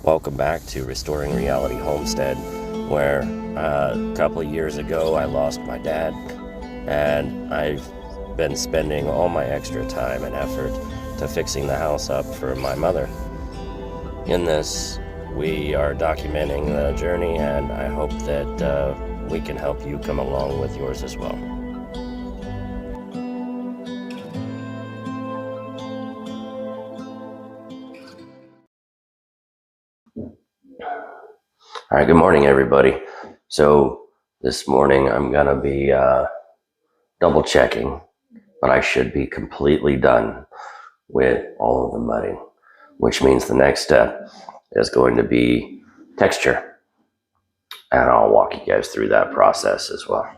Welcome back to Restoring Reality Homestead, where a couple of years ago I lost my dad, and I've been spending all my extra time and effort to fixing the house up for my mother. In this, we are documenting the journey, and I hope that we can help you come along with yours as well. All right, good morning, everybody. So this morning I'm gonna be double checking, but I should be completely done with all of the mudding, which means the next step is going to be texture, and I'll walk you guys through that process as well.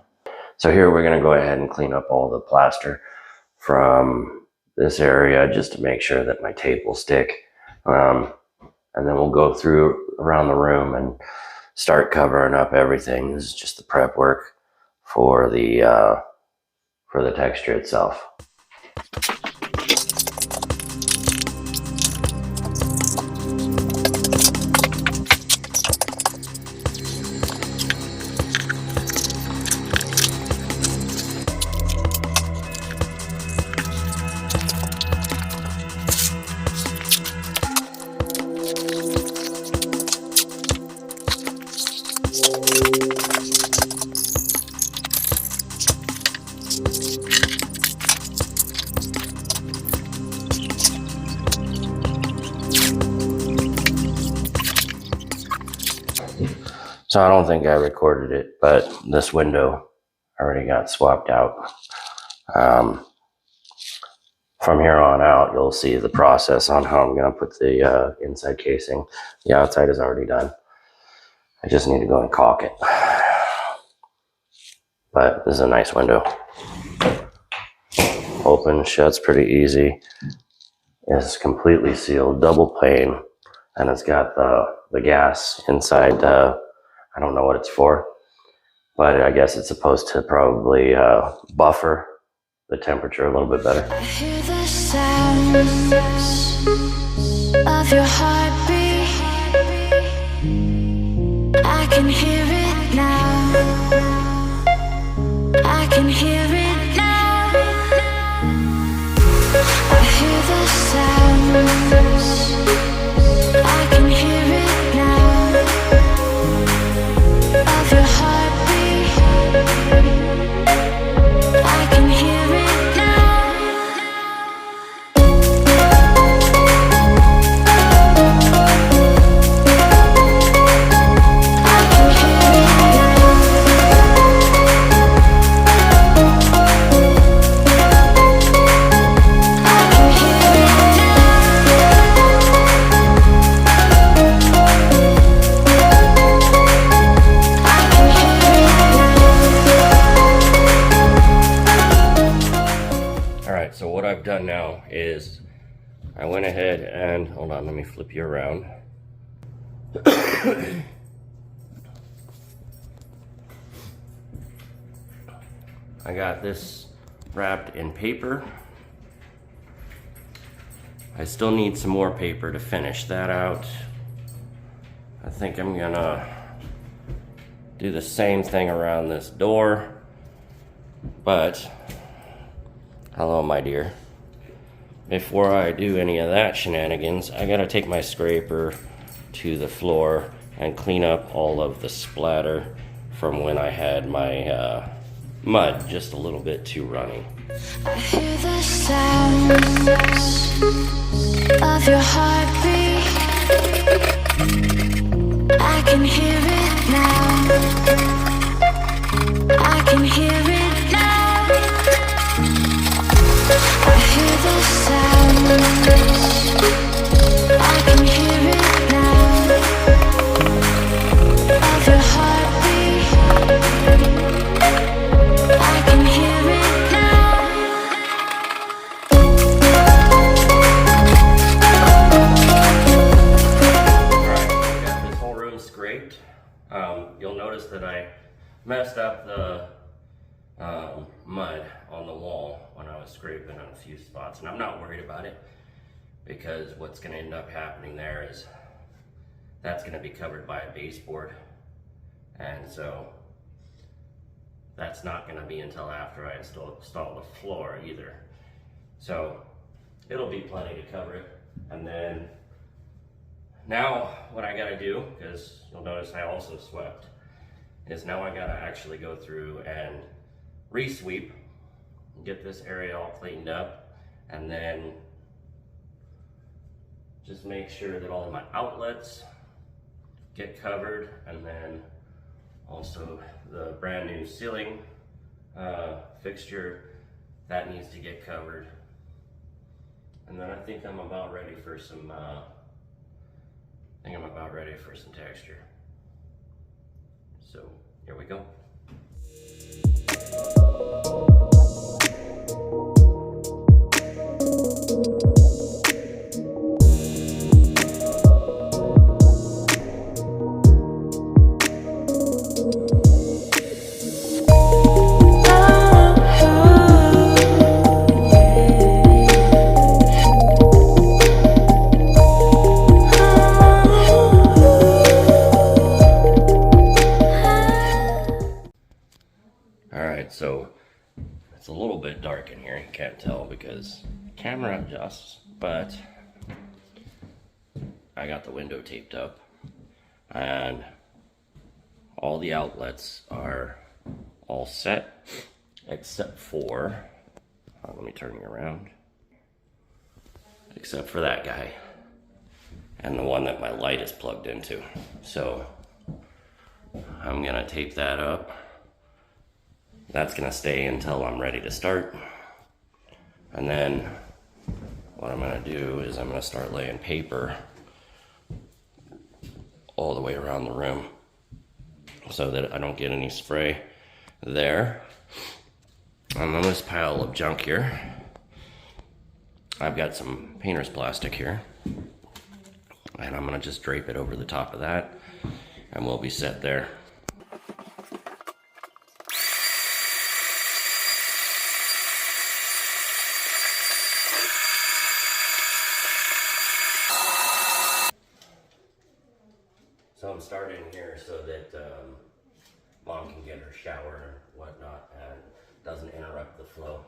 So here we're gonna go ahead and clean up all the plaster from this area just to make sure that my tape will stick, and then we'll go through around the room and start covering up everything. This is just the prep work for the texture itself. So I don't think I recorded it, but this window already got swapped out. From here on out, you'll see the process on how I'm going to put the inside casing. The outside is already done. I just need to go and caulk it. But this is a nice window. Open, shuts pretty easy. It's completely sealed, double pane, and it's got the gas inside. I don't know what it's for, but I guess it's supposed to probably buffer the temperature a little bit better. I hear the sounds of your heartbeat. I can hear it now. I can hear it now. I hear the sounds. I can hear it now. Of your heartbeat. I can hear it now. I can hear it So what I've done now is I went ahead and, hold on, let me flip you around. I got this wrapped in paper. I still need some more paper to finish that out. I think I'm gonna do the same thing around this door, but hello, my dear. Before I do any of that shenanigans, I gotta take my scraper to the floor and clean up all of the splatter from when I had my mud just a little bit too runny. I hear the sounds of your heartbeat. I can hear it now. I can hear it now. I hear the sounds. I can hear it now. Of your heartbeat. I can hear it now. Alright, I got this whole room scraped. You'll notice that I messed up the mud on the wall when I was scraping on a few spots, and I'm not worried about it because what's going to end up happening there is that's going to be covered by a baseboard, and so that's not going to be until after I install the floor either. So it'll be plenty to cover it. And then now what I got to do, because you'll notice I also swept, is now I got to actually go through and re-sweep, get this area all cleaned up, and then just make sure that all of my outlets get covered, and then also the brand new ceiling fixture, that needs to get covered. And then I think I'm about ready for some texture. So here we go. So it's a little bit dark in here, you can't tell because the camera adjusts, but I got the window taped up and all the outlets are all set except for, let me turn you around, except for that guy and the one that my light is plugged into. So I'm gonna tape that up. That's gonna stay until I'm ready to start. And then what I'm gonna do is I'm gonna start laying paper all the way around the room so that I don't get any spray there. And on this pile of junk here, I've got some painter's plastic here, and I'm gonna just drape it over the top of that, and we'll be set there. So I'm starting here so that Mom can get her shower and whatnot and doesn't interrupt the flow.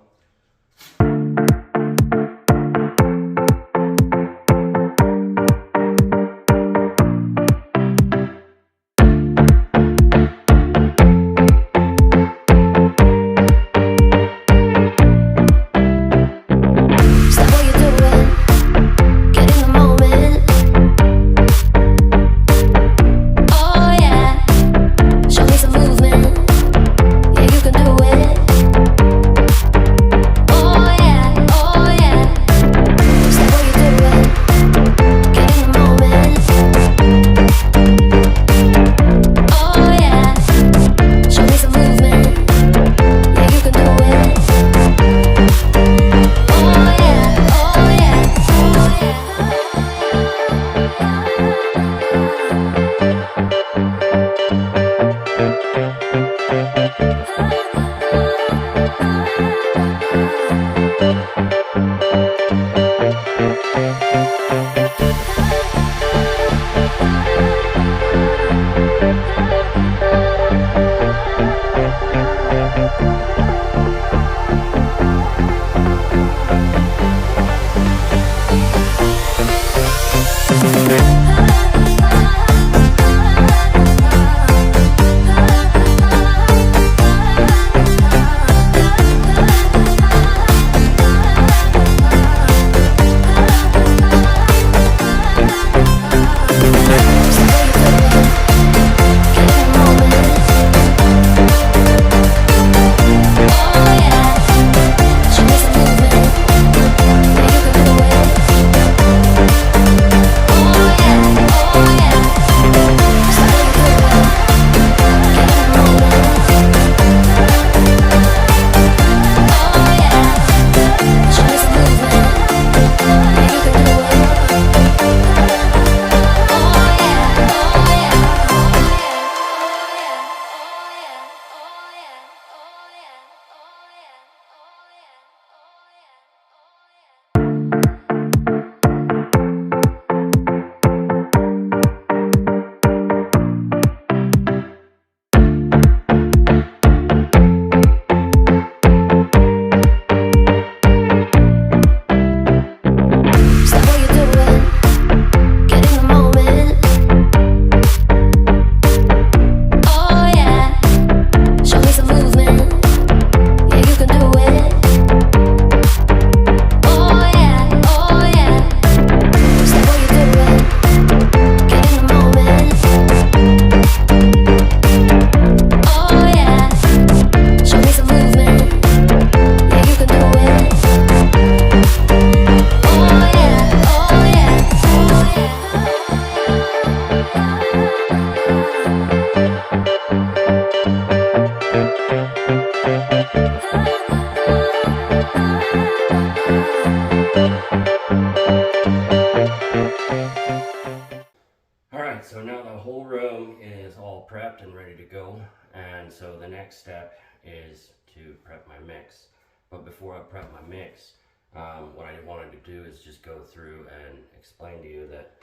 Alright, so now the whole room is all prepped and ready to go, and so the next step is to prep my mix. But before I prep my mix, what I wanted to do is just go through and explain to you that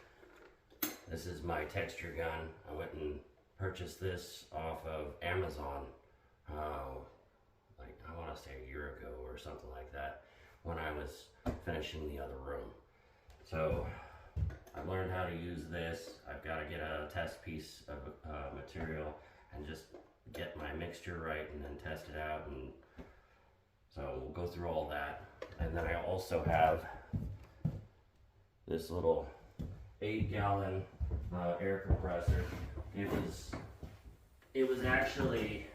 this is my texture gun. I went and purchased this off of Amazon, like I want to say a year ago or something like that, when I was finishing the other room. So I've learned how to use this. I've got to get a test piece of material and just get my mixture right and then test it out, and so we'll go through all that. And then I also have this little 8-gallon air compressor. It was actually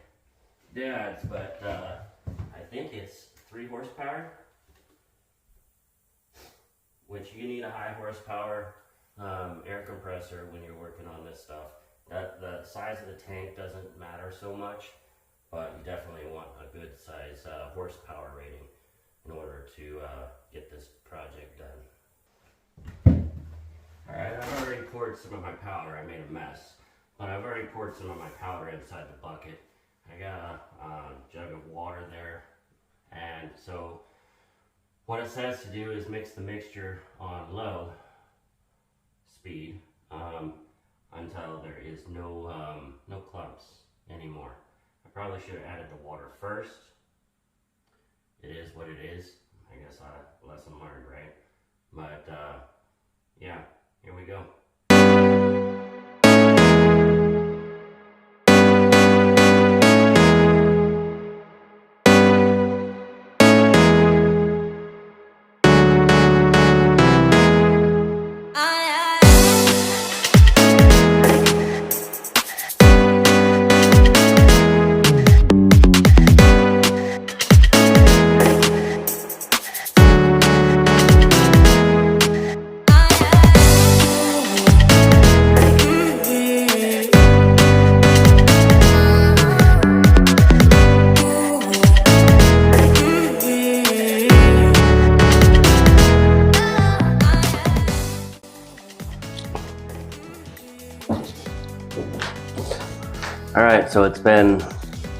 Dad's, but I think it's 3 horsepower, which you need a high horsepower air compressor when you're working on this stuff. The size of the tank doesn't matter so much, but you definitely want a good size horsepower rating in order to get this project done. Alright, I've already poured some of my powder. I made a mess, but I've already poured some of my powder inside the bucket. I got a jug of water there, and so what it says to do is mix the mixture on low speed until there is no clumps anymore. I probably should have added the water first. It is what it is. I guess lesson learned, right? But yeah, here we go. Alright, so it's been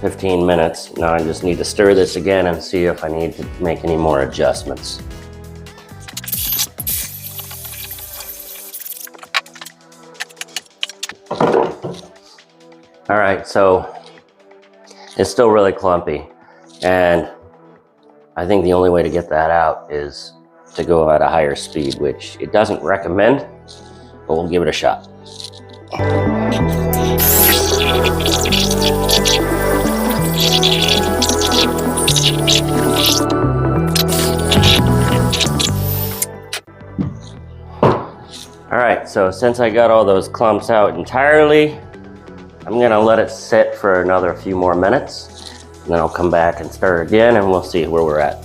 15 minutes. Now I just need to stir this again and see if I need to make any more adjustments. Alright, so it's still really clumpy, and I think the only way to get that out is to go at a higher speed, which it doesn't recommend, but we'll give it a shot. Alright, so since I got all those clumps out entirely, I'm gonna let it sit for another few more minutes, and then I'll come back and stir again and we'll see where we're at.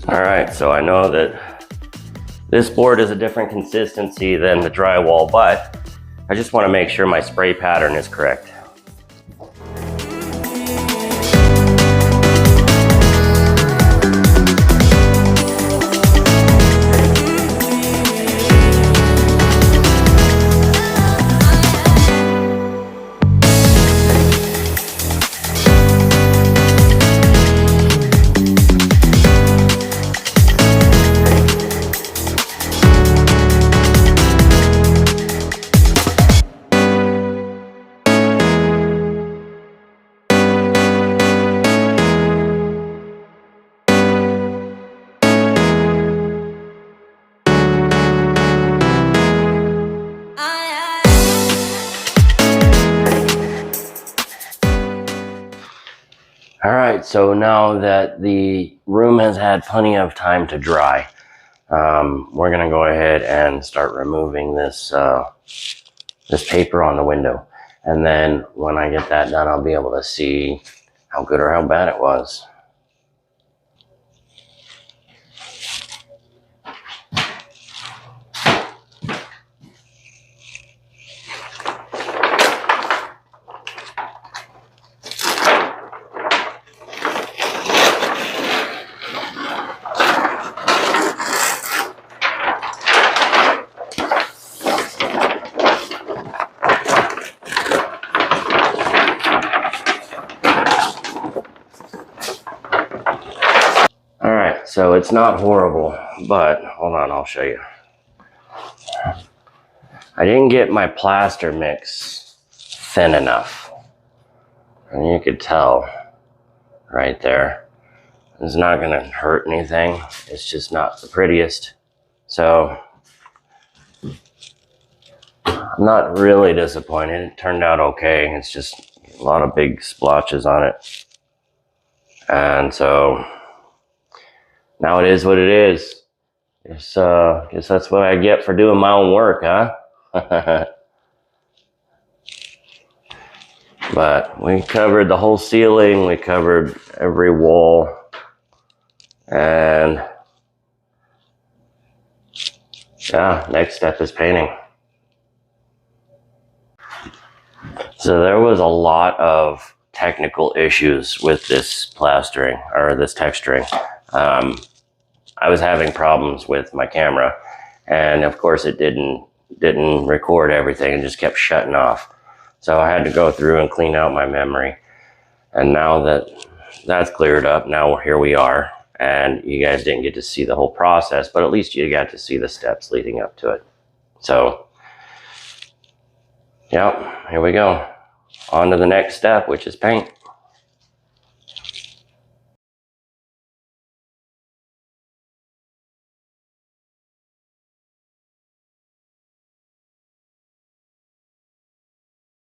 Alright, so I know that this board is a different consistency than the drywall, but I just want to make sure my spray pattern is correct. Alright, so now that the room has had plenty of time to dry, we're going to go ahead and start removing this this paper on the window. And then when I get that done, I'll be able to see how good or how bad it was. So it's not horrible, but hold on, I'll show you. I didn't get my plaster mix thin enough. And you could tell right there. It's not gonna hurt anything. It's just not the prettiest. So I'm not really disappointed. It turned out okay. It's just a lot of big splotches on it. And so now it is what it is. Guess that's what I get for doing my own work, huh? But we covered the whole ceiling. We covered every wall. And yeah, next step is painting. So there was a lot of technical issues with this plastering or this texturing. I was having problems with my camera, and of course it didn't record everything and just kept shutting off. So I had to go through and clean out my memory. And now that that's cleared up, now here we are. And you guys didn't get to see the whole process, but at least you got to see the steps leading up to it. So, yeah, here we go. On to the next step, which is paint.